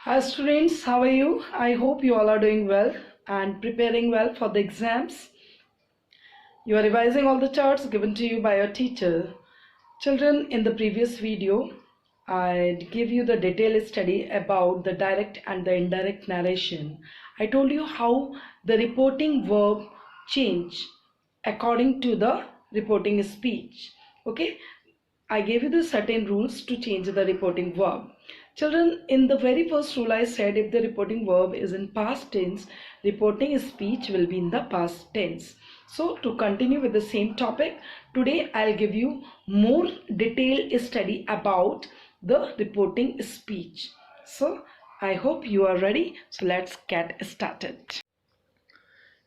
Hi students, how are you? I hope you all are doing well and preparing well for the exams. You are revising all the charts given to you by your teacher. Children, in the previous video, I gave you the detailed study about the direct and the indirect narration. I told you how the reporting verb change according to the reporting speech. Okay, I gave you the certain rules to change the reporting verb. Children, in the very first rule I said if the reporting verb is in past tense, reporting speech will be in the past tense. So to continue with the same topic, today I'll give you more detailed study about the reporting speech. So I hope you are ready. So let's get started.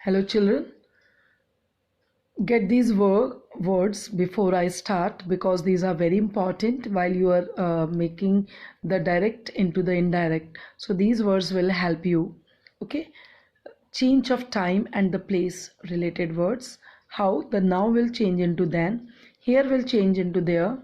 Hello children. Get these words before I start because these are very important while you are making the direct into the indirect. So these words will help you. Okay, change of time and the place related words. How the now will change into then, here will change into there,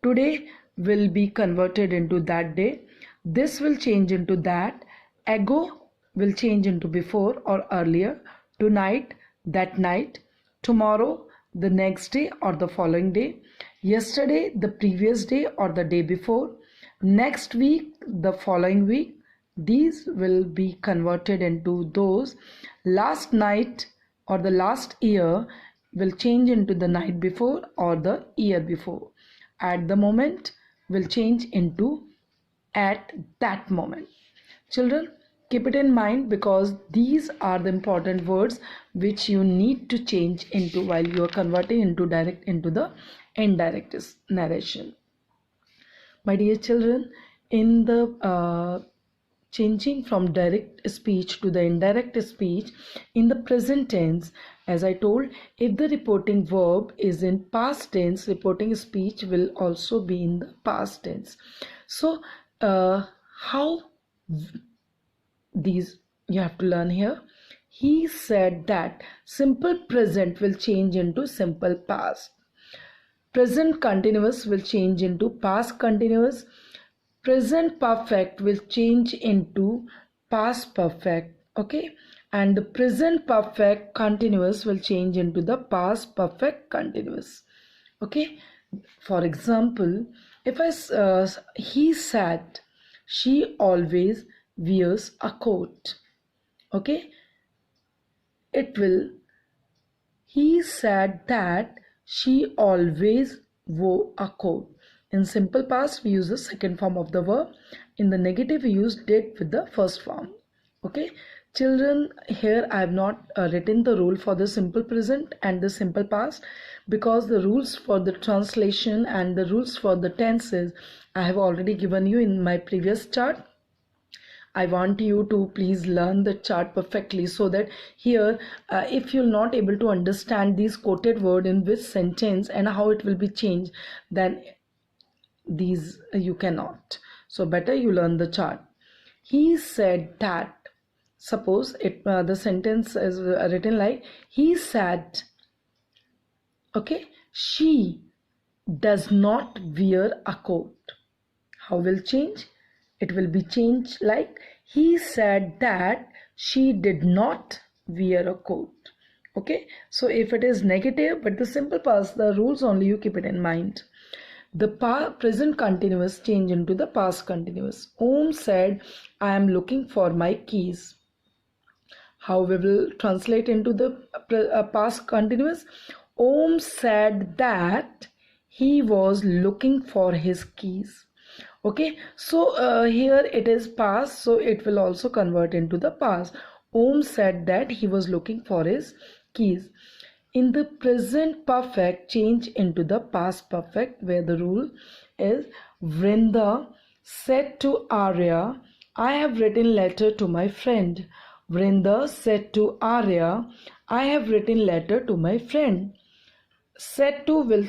today will be converted into that day, this will change into that, ago will change into before or earlier, tonight, that night, tomorrow, the next day or the following day, yesterday, the previous day or the day before, next week, the following week. These will be converted into those. Last night or the last year will change into the night before or the year before. At the moment will change into at that moment. Children, keep it in mind because these are the important words which you need to change into while you are converting into direct into the indirect narration. My dear children, in the changing from direct speech to the indirect speech in the present tense, as I told, if the reporting verb is in past tense, reporting speech will also be in the past tense. So how these you have to learn here. He said that simple present will change into simple past, present continuous will change into past continuous, present perfect will change into past perfect. Okay, and the present perfect continuous will change into the past perfect continuous. Okay, for example, if he said she always wears a coat. Okay, it will he said that she always wore a coat. In simple past, we use the second form of the verb. In the negative, we use did with the first form. Okay, children, here I have not written the rule for the simple present and the simple past because the rules for the translation and the rules for the tenses I have already given you in my previous chart. I want you to please learn the chart perfectly so that here if you're not able to understand these quoted word in which sentence and how it will be changed, then these you cannot. So better you learn the chart. He said that, suppose it the sentence is written like he said, okay, she does not wear a coat. How will change? It will be changed like he said that she did not wear a coat. Okay, so if it is negative but the simple past, the rules only you keep it in mind. The present continuous change into the past continuous. Om said, I am looking for my keys. How we will translate into the past continuous? Om said that he was looking for his keys. Okay, so here it is past, so it will also convert into the past. Om said that he was looking for his keys. In the present perfect, change into the past perfect, where the rule is Vrinda said to Arya, I have written letter to my friend. Vrinda said to Arya, I have written letter to my friend. Said to will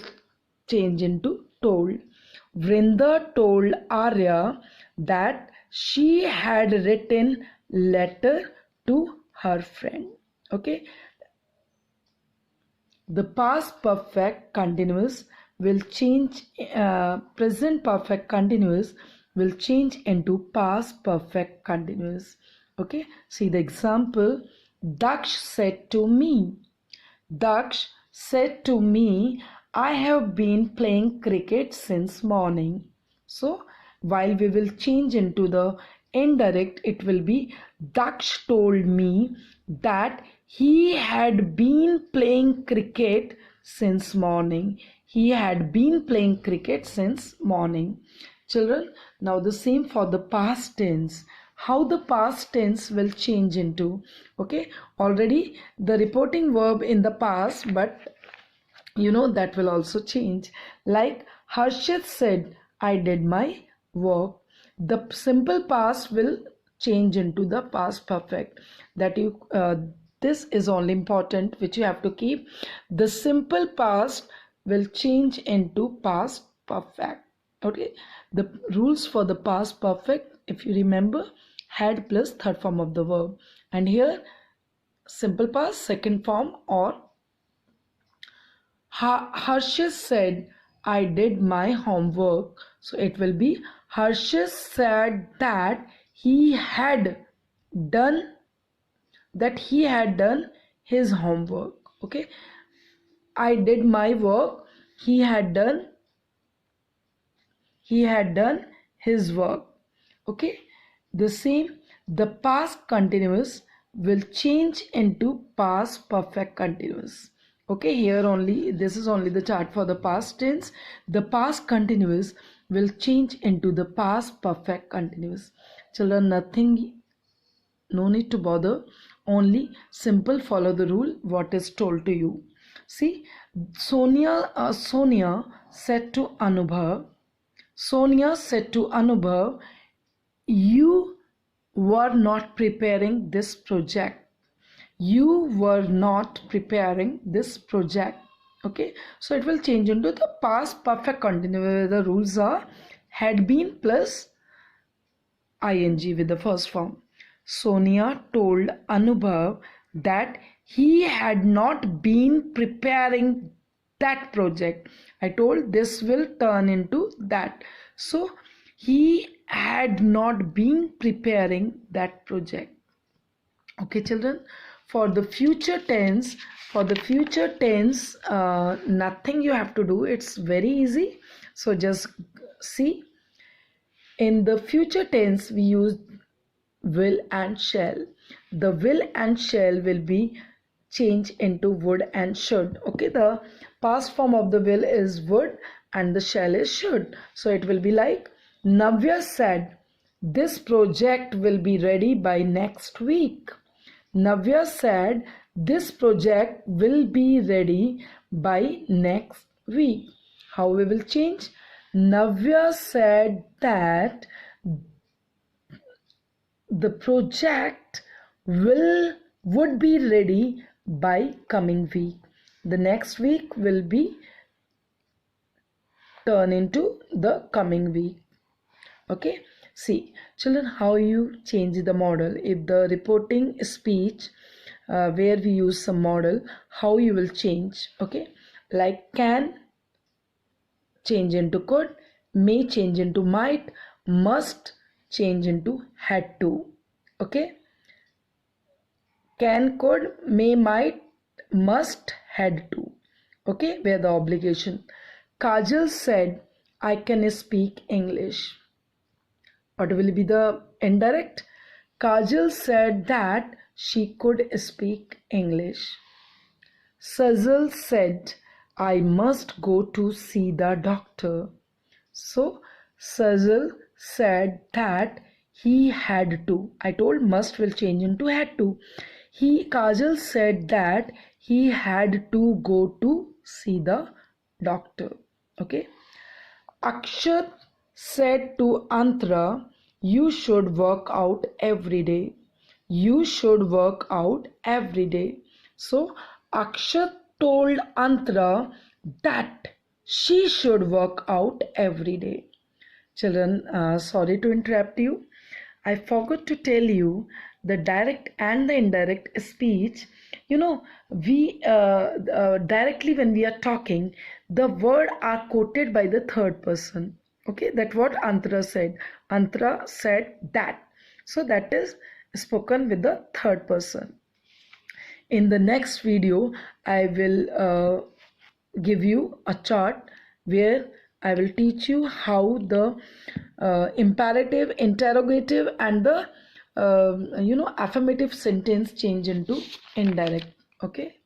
change into told. Vrinda told Arya that she had written letter to her friend. Okay, the past perfect continuous will change present perfect continuous will change into past perfect continuous. Okay, see the example. Daksh said to me. Daksh said to me, I have been playing cricket since morning. So, while we will change into the indirect, it will be Daksh told me that he had been playing cricket since morning. He had been playing cricket since morning. Children, now the same for the past tense. How the past tense will change into, okay, already the reporting verb in the past, but you know that will also change. Like Harshit said, I did my work. The simple past will change into the past perfect. That you this is only important which you have to keep. The simple past will change into past perfect. Okay, the rules for the past perfect, if you remember, had plus third form of the verb, and here simple past second form, or Harshit said, I did my homework. So it will be Harshit said that done he had done his homework. Okay, I did my work. He had done his work. Okay, the same, the past continuous will change into past perfect continuous. Okay, here only, this is only the chart for the past tense. The past continuous will change into the past perfect continuous. Children, nothing, no need to bother, only simple follow the rule what is told to you. See, Sonia said to Anubhav, you were not preparing this project. You were not preparing this project. Okay, so it will change into the past perfect continuous where the rules are had been plus ing with the first form. Sonia told Anubhav that he had not been preparing that project. I told this will turn into that. So he had not been preparing that project. Okay, children, for the future tense, nothing you have to do. It's very easy. So just see. In the future tense, we use will and shall. The will and shall will be changed into would and should. Okay, the past form of the will is would and the shall is should. So it will be like Navya said, this project will be ready by next week. Navya said, this project will be ready by next week. How we will change? Navya said that the project would be ready by coming week. The next week will be turn into the coming week. Okay, see children, how you change the model. If the reporting speech where we use some model, how you will change. Okay, like can change into could, may change into might, must change into had to. Okay, can, could, may, might, must, had to. Okay, where the obligation. Kajal said, I can speak English. What will be the indirect? Kajal said that she could speak English. Sajal said, I must go to see the doctor. So Sajal said that he had to. I told must will change into had to. Kajal said that he had to go to see the doctor. Okay. Akshat said to Antara, you should work out every day. You should work out every day. So Akshat told Antara that she should work out every day. Children, sorry to interrupt you. I forgot to tell you the direct and the indirect speech. You know, we directly when we are talking, the word are quoted by the third person. Okay, that what Antara said. Antara said that. So that is spoken with the third person. In the next video, I will give you a chart where I will teach you how the imperative, interrogative, and the affirmative sentence change into indirect. Okay.